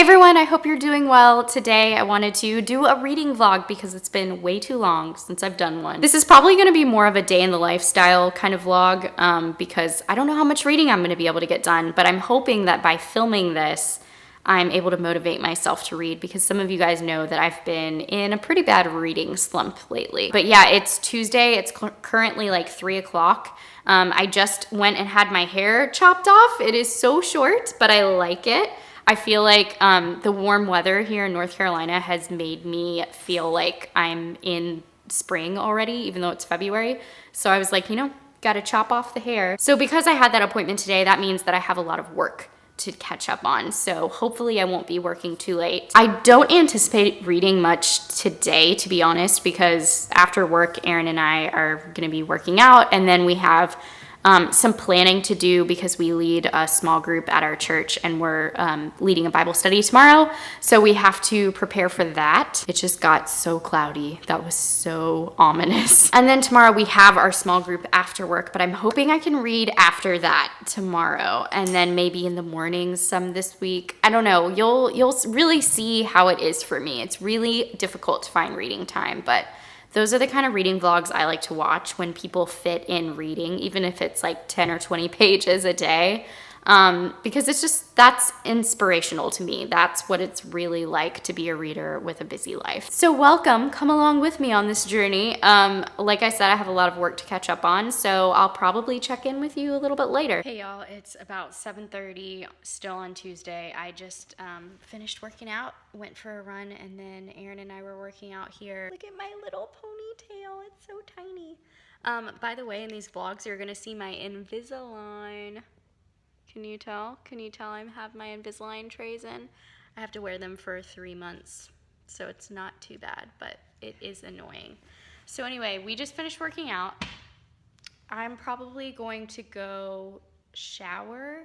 everyone, I hope you're doing well. Today I wanted to do a reading vlog because it's been way too long since I've done one. This is probably going to be more of a day in the lifestyle kind of vlog because I don't know how much reading I'm going to be able to get done, but I'm hoping that by filming this, I'm able to motivate myself to read because some of you guys know that I've been in a pretty bad reading slump lately. But yeah, it's Tuesday. It's currently like 3 o'clock. I just went and had my hair chopped off. It is so short, but I like it. I feel like the warm weather here in North Carolina has made me feel like I'm in spring already, even though it's February. So I was like, gotta chop off the hair. So because I had that appointment today, that means that I have a lot of work to catch up on. So hopefully I won't be working too late. I don't anticipate reading much today, to be honest, because after work, Aaron and I are gonna be working out, and then we have some planning to do because we lead a small group at our church and we're leading a Bible study tomorrow. So we have to prepare for that. It just got so cloudy. That was so ominous. And then tomorrow we have our small group after work, but I'm hoping I can read after that tomorrow. And then maybe in the mornings some this week. I don't know. You'll really see how it is for me. It's really difficult to find reading time, but those are the kind of reading vlogs I like to watch, when people fit in reading, even if it's like 10 or 20 pages a day, because that's inspirational to me. That's what it's really like to be a reader with a busy life. So welcome, come along with me on this journey. Like I said, I have a lot of work to catch up on, so I'll probably check in with you a little bit later. Hey y'all, it's about 7:30, still on Tuesday. I just finished working out, went for a run, and then Aaron and I were working out here. Look at my little ponytail, it's so tiny. By the way, in these vlogs, you're gonna see my Invisalign. Can you tell? Can you tell I have my Invisalign trays in? I have to wear them for 3 months, so it's not too bad, but it is annoying. So anyway, we just finished working out. I'm probably going to go shower,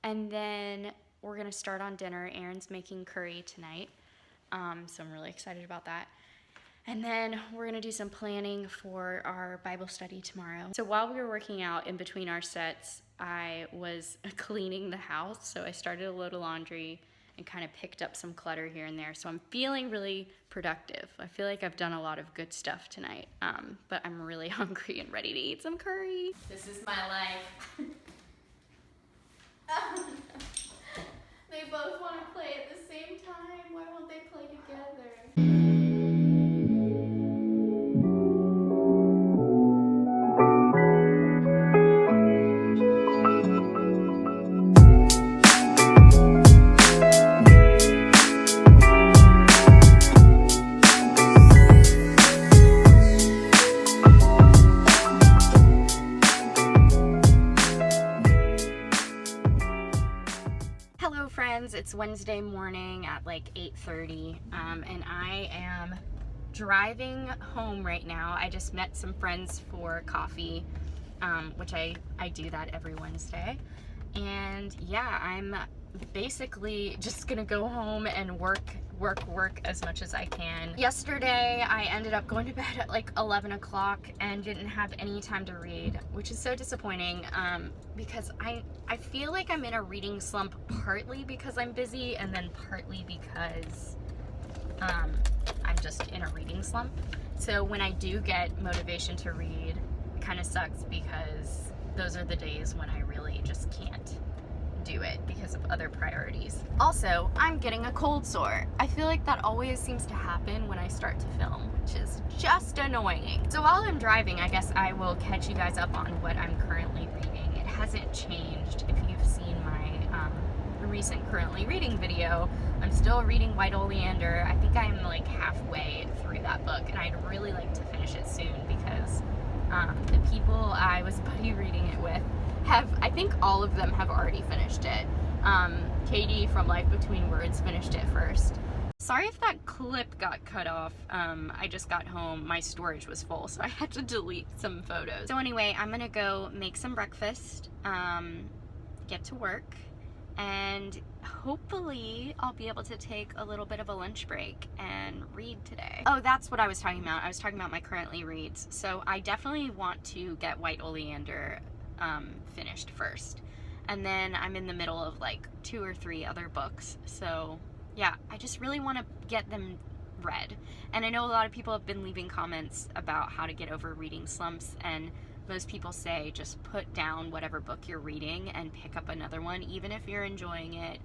and then we're gonna start on dinner. Aaron's making curry tonight, so I'm really excited about that. And then we're gonna do some planning for our Bible study tomorrow. So while we were working out in between our sets, I was cleaning the house. So I started a load of laundry and kind of picked up some clutter here and there. So I'm feeling really productive. I feel like I've done a lot of good stuff tonight, but I'm really hungry and ready to eat some curry. This is my life. They both want to play at the same time. Why won't they play together? It's Wednesday morning at like 8:30, and I am driving home right now. I just met some friends for coffee, which I do that every Wednesday. And yeah, I'm basically just gonna go home and work as much as I can. Yesterday, I ended up going to bed at like 11 o'clock and didn't have any time to read, which is so disappointing, because I feel like I'm in a reading slump, partly because I'm busy and then partly because I'm just in a reading slump. So when I do get motivation to read, it kind of sucks because those are the days when I really just can't do it because of other priorities. Also, I'm getting a cold sore. I feel like that always seems to happen when I start to film, which is just annoying. So while I'm driving, I guess I will catch you guys up on what I'm currently reading. It hasn't changed. If you've seen my recent currently reading video, I'm still reading White Oleander. I think I'm like halfway through that book, and I'd really like to finish it soon because the people I was buddy reading it with I think all of them have already finished it. Katie from Life Between Words finished it first. Sorry if that clip got cut off. I just got home, my storage was full, so I had to delete some photos. So anyway, I'm gonna go make some breakfast, get to work, and hopefully I'll be able to take a little bit of a lunch break and read today. Oh, that's what I was talking about. I was talking about my currently reads. So I definitely want to get White Oleander finished first. And then I'm in the middle of like 2 or 3 other books. So yeah, I just really want to get them read. And I know a lot of people have been leaving comments about how to get over reading slumps, and most people say just put down whatever book you're reading and pick up another one, even if you're enjoying it.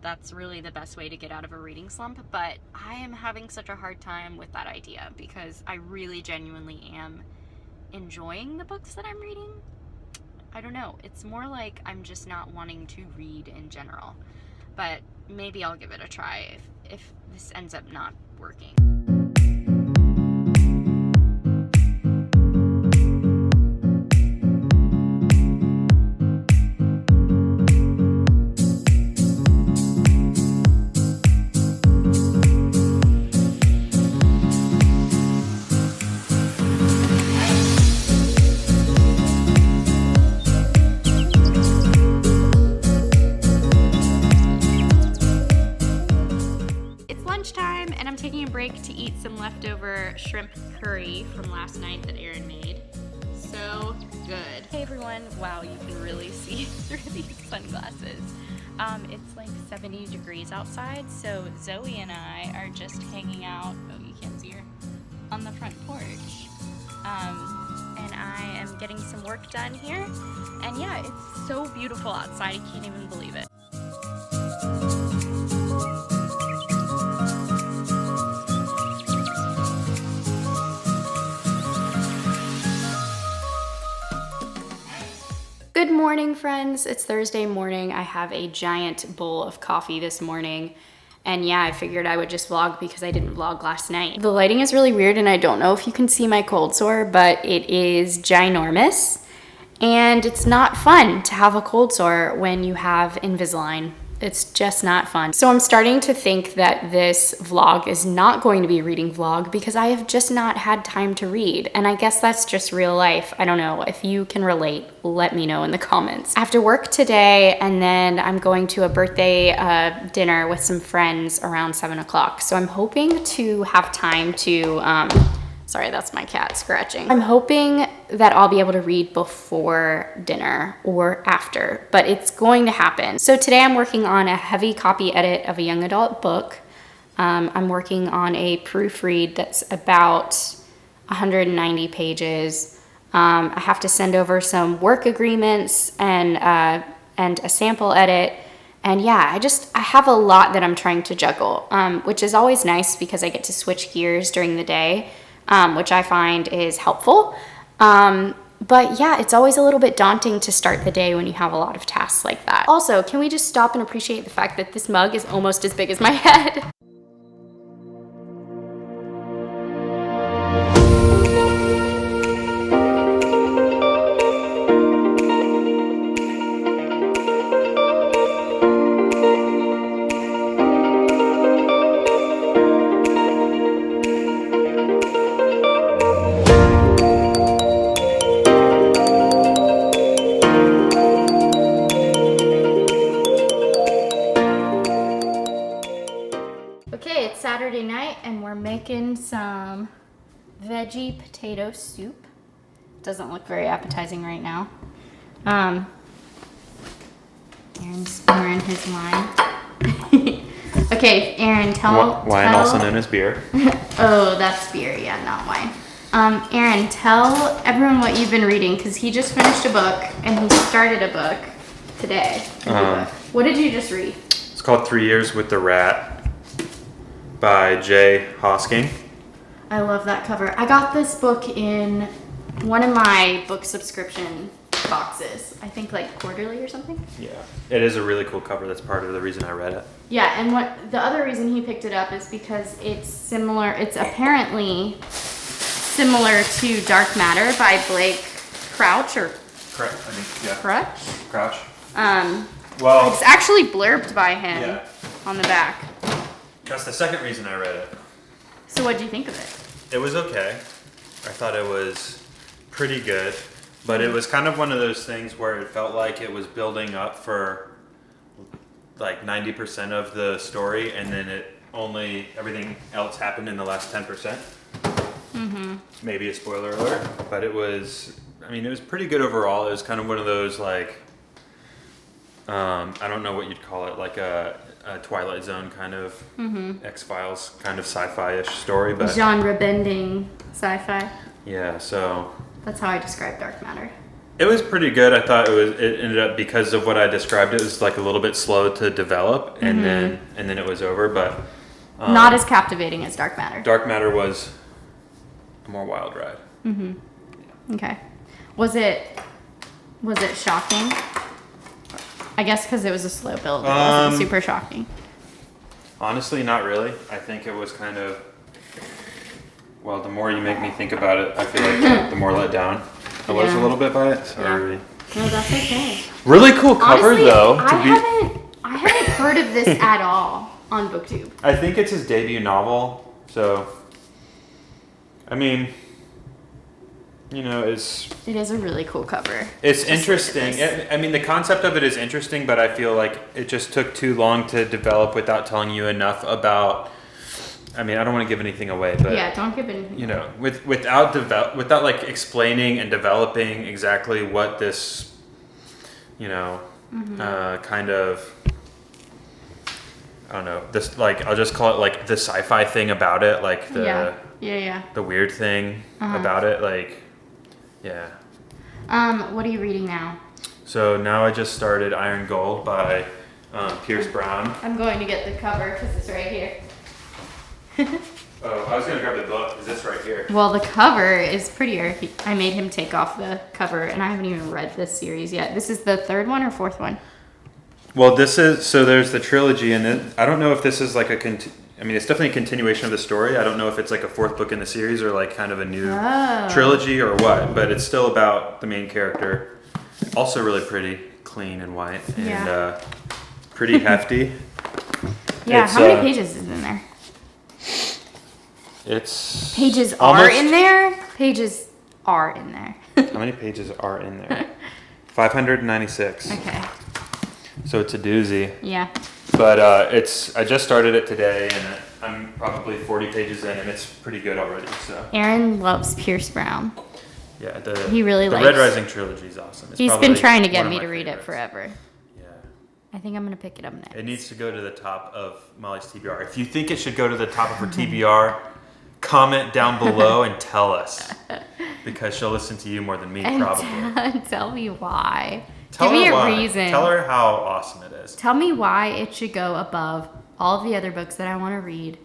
That's really the best way to get out of a reading slump, but I am having such a hard time with that idea because I really genuinely am enjoying the books that I'm reading. I don't know, it's more like I'm just not wanting to read in general, but maybe I'll give it a try if this ends up not working. Lunchtime, and I'm taking a break to eat some leftover shrimp curry from last night that Erin made. So good. Hey everyone, wow, you can really see through these sunglasses. It's like 70 degrees outside, so Zoe and I are just hanging out, oh you can't see her, on the front porch. And I am getting some work done here, and yeah, it's so beautiful outside, I can't even believe it. Good morning, friends. It's Thursday morning. I have a giant bowl of coffee this morning. And yeah, I figured I would just vlog because I didn't vlog last night. The lighting is really weird and I don't know if you can see my cold sore, but it is ginormous. And it's not fun to have a cold sore when you have Invisalign. It's just not fun. So I'm starting to think that this vlog is not going to be a reading vlog because I have just not had time to read. And I guess that's just real life. I don't know. If you can relate, let me know in the comments. I have to work today, and then I'm going to a birthday dinner with some friends around 7 o'clock. So I'm hoping to have time to, sorry, that's my cat scratching. I'm hoping that I'll be able to read before dinner or after, but it's going to happen. So today I'm working on a heavy copy edit of a young adult book. I'm working on a proofread that's about 190 pages. I have to send over some work agreements and a sample edit. And yeah, I have a lot that I'm trying to juggle, which is always nice because I get to switch gears during the day. Which I find is helpful. But yeah, it's always a little bit daunting to start the day when you have a lot of tasks like that. Also, can we just stop and appreciate the fact that this mug is almost as big as my head? Okay, it's Saturday night and we're making some veggie potato soup. Doesn't look very appetizing right now. Aaron's pouring his wine. Okay, Aaron, wine also known as beer. Oh, that's beer, yeah, not wine. Aaron, tell everyone what you've been reading, because he just finished a book and he started a book today. What did you just read? It's called 3 Years with the Rat by Jay Hosking. I love that cover. I got this book in one of my book subscription boxes. I think like quarterly or something. Yeah, it is a really cool cover. That's part of the reason I read it. Yeah, and what the other reason he picked it up is because it's similar. It's apparently similar to Dark Matter by Blake Crouch or Correct, I think, yeah. Crouch. Well, it's actually blurbed by him on the back. That's the second reason I read it. So what did you think of it? It was okay. I thought it was pretty good, but it was kind of one of those things where it felt like it was building up for like 90% of the story, and then everything else happened in the last 10%. Maybe a spoiler alert, but it was pretty good overall. It was kind of one of those like I don't know what you'd call it, like a Twilight Zone kind of X-Files kind of sci-fi-ish story, but Genre bending sci-fi. yeah, so That's how I describe dark matter. it was pretty good. I thought it ended up, because of what I described, it was like a little bit slow to develop, and then it was over, but Not as captivating as dark matter. Dark Matter was a more wild ride. Okay. Was it shocking? I guess because it was a slow build, it wasn't super shocking. Honestly, not really. I think it was kind of, well, the more you make me think about it, I feel like the more let down I was a little bit by it. Sorry. Yeah. No, that's okay. Really cool cover. Honestly, though. I haven't heard of this at all on BookTube. I think it's his debut novel, so I mean, you know, It is a really cool cover. it's interesting. I mean, the concept of it is interesting, but I feel like it just took too long to develop without telling you enough about. I mean, I don't want to give anything away, but Yeah, don't give anything. you know, without like explaining and developing exactly what this, you know, kind of, I don't know, this, like, I'll just call it like the sci-fi thing about it, like the the weird thing about it, like, yeah. What are you reading now? So now I just started Iron Gold by Pierce Brown. I'm going to get the cover because it's right here. Oh, I was gonna grab the book. Is this right here? Well, the cover is prettier. I made him take off the cover, and I haven't even read this series yet. This is the third one or fourth one? Well, this is, so there's the trilogy, and then I don't know if this is like I mean, it's definitely a continuation of the story. I don't know if it's like a fourth book in the series or like kind of a new trilogy or what, but it's still about the main character. Also really pretty, clean and white, and pretty hefty. Yeah, how many pages is in there? It's Pages almost, are in there? Pages are in there. How many pages are in there? 596. Okay. So it's a doozy. Yeah. But I just started it today, and I'm probably 40 pages in, and it's pretty good already. So Aaron loves Pierce Brown. yeah, He really the likes. Red Rising trilogy is awesome. It's He's probably been trying to one get of me my to read it favorites. forever. Yeah, I think I'm gonna pick it up next. it needs to go to the top of Molly's TBR. If you think it should go to the top of her TBR, comment down below and tell us, because she'll listen to you more than me, probably. Tell me why. Tell Give me her a why. reason. Tell her how awesome it is. Tell me why it should go above all of the other books that I want to read,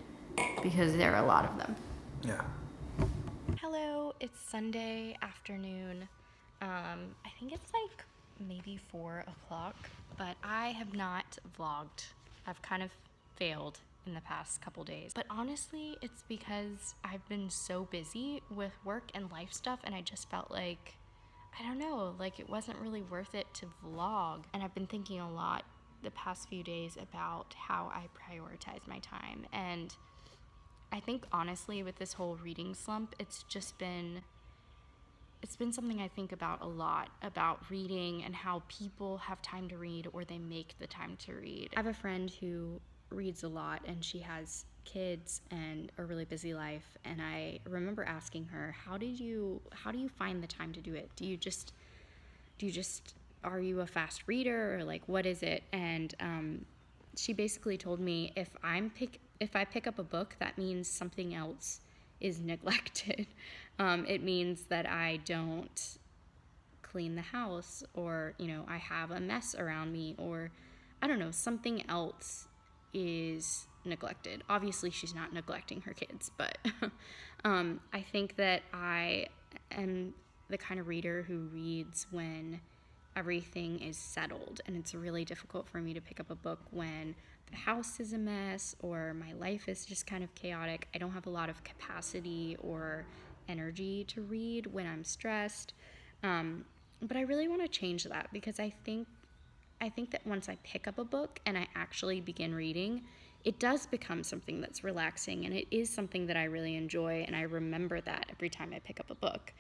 because there are a lot of them. Yeah. Hello, it's Sunday afternoon. I think it's like maybe 4 o'clock, but I have not vlogged. I've kind of failed in the past couple days. But honestly, it's because I've been so busy with work and life stuff, and I just felt like, I don't know, like it wasn't really worth it to vlog. And I've been thinking a lot the past few days about how I prioritize my time. And I think honestly with this whole reading slump, it's been something I think about a lot, about reading and how people have time to read or they make the time to read. I have a friend who reads a lot, and she has kids and a really busy life, and I remember asking her, how do you find the time to do it? Do you just are you a fast reader, or like what is it? And she basically told me if I pick up a book, that means something else is neglected. It means that I don't clean the house, or I have a mess around me, or I don't know, something else is neglected. Obviously she's not neglecting her kids, but I think that I am the kind of reader who reads when everything is settled, and it's really difficult for me to pick up a book when the house is a mess or my life is just kind of chaotic. I don't have a lot of capacity or energy to read when I'm stressed, but I really want to change that, because I think that once I pick up a book and I actually begin reading, it does become something that's relaxing, and it is something that I really enjoy, and I remember that every time I pick up a book.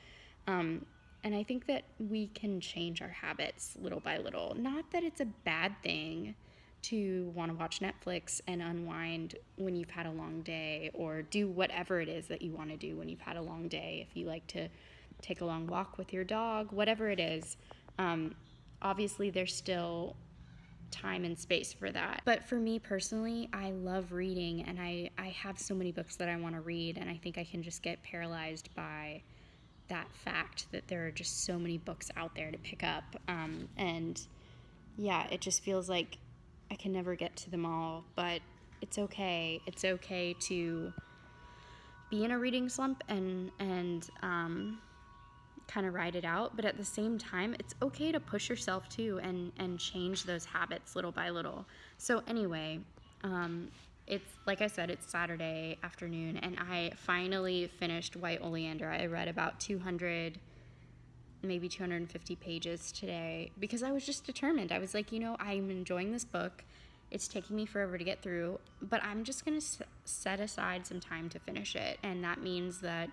And I think that we can change our habits little by little. Not that it's a bad thing to want to watch Netflix and unwind when you've had a long day, or do whatever it is that you want to do when you've had a long day. If you like to take a long walk with your dog, whatever it is. Obviously, there's still time and space for that. But for me personally, I love reading, and I have so many books that I want to read, and I think I can just get paralyzed by that fact that there are just so many books out there to pick up. And yeah, it just feels like I can never get to them all, but it's okay. It's okay to be in a reading slump and kind of ride it out, but at the same time, it's okay to push yourself too and change those habits little by little. So anyway, it's like I said, it's Saturday afternoon, and I finally finished White Oleander. I read about 200, maybe 250 pages today because I was just determined. I was like, I'm enjoying this book. It's taking me forever to get through, but I'm just going to set aside some time to finish it. And that means that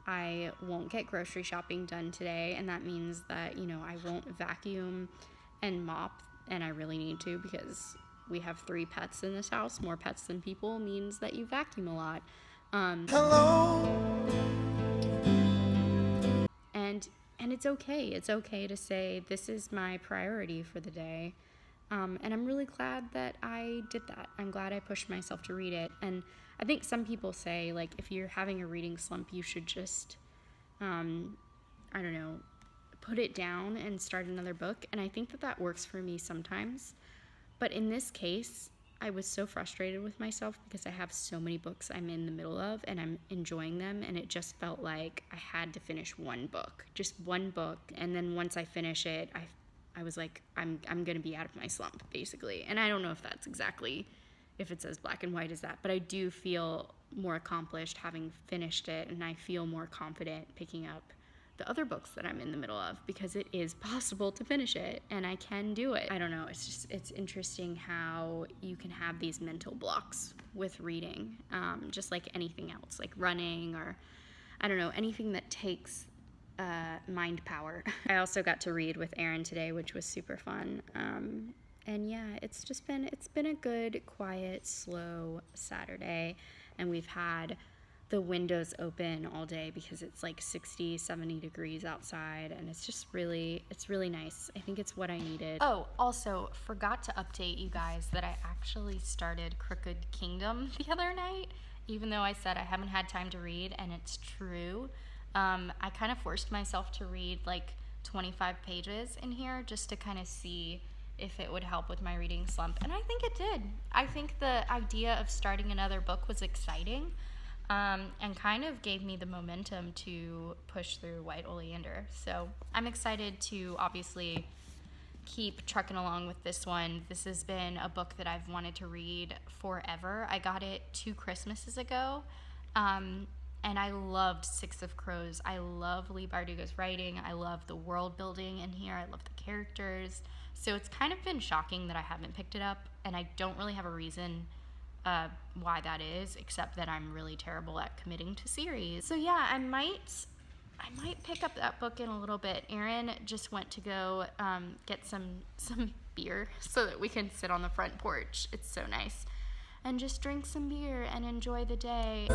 I won't get grocery shopping done today, and that means that, I won't vacuum and mop, and I really need to because we have 3 pets in this house. More pets than people means that you vacuum a lot. Hello. And it's okay. It's okay to say this is my priority for the day. And I'm really glad that I did that. I'm glad I pushed myself to read it. And I think some people say, like, if you're having a reading slump, you should just, put it down and start another book. And I think that works for me sometimes. But in this case, I was so frustrated with myself because I have so many books I'm in the middle of and I'm enjoying them. And it just felt like I had to finish one book, just one book. And then once I finish it, I was like, I'm going to be out of my slump, basically. And I don't know if that's exactly, if it's as black and white as that, but I do feel more accomplished having finished it, and I feel more confident picking up the other books that I'm in the middle of because it is possible to finish it, and I can do it. I don't know, it's interesting how you can have these mental blocks with reading, just like anything else, like running or, I don't know, anything that takes mind power. I also got to read with Aaron today, which was super fun. And yeah, it's been a good, quiet, slow Saturday, and we've had the windows open all day because it's like 60, 70 degrees outside, and it's really nice. I think it's what I needed. Oh, also forgot to update you guys that I actually started Crooked Kingdom the other night, even though I said I haven't had time to read, and it's true. I kind of forced myself to read like 25 pages in here just to kind of see if it would help with my reading slump. And I think it did. I think the idea of starting another book was exciting, and kind of gave me the momentum to push through White Oleander. So I'm excited to obviously keep trucking along with this one. This has been a book that I've wanted to read forever. I got it 2 Christmases ago. And I loved Six of Crows. I love Leigh Bardugo's writing. I love the world building in here. I love the characters. So it's kind of been shocking that I haven't picked it up, and I don't really have a reason why that is, except that I'm really terrible at committing to series. So yeah, I might pick up that book in a little bit. Aaron just went to go get some beer so that we can sit on the front porch. It's so nice. And just drink some beer and enjoy the day.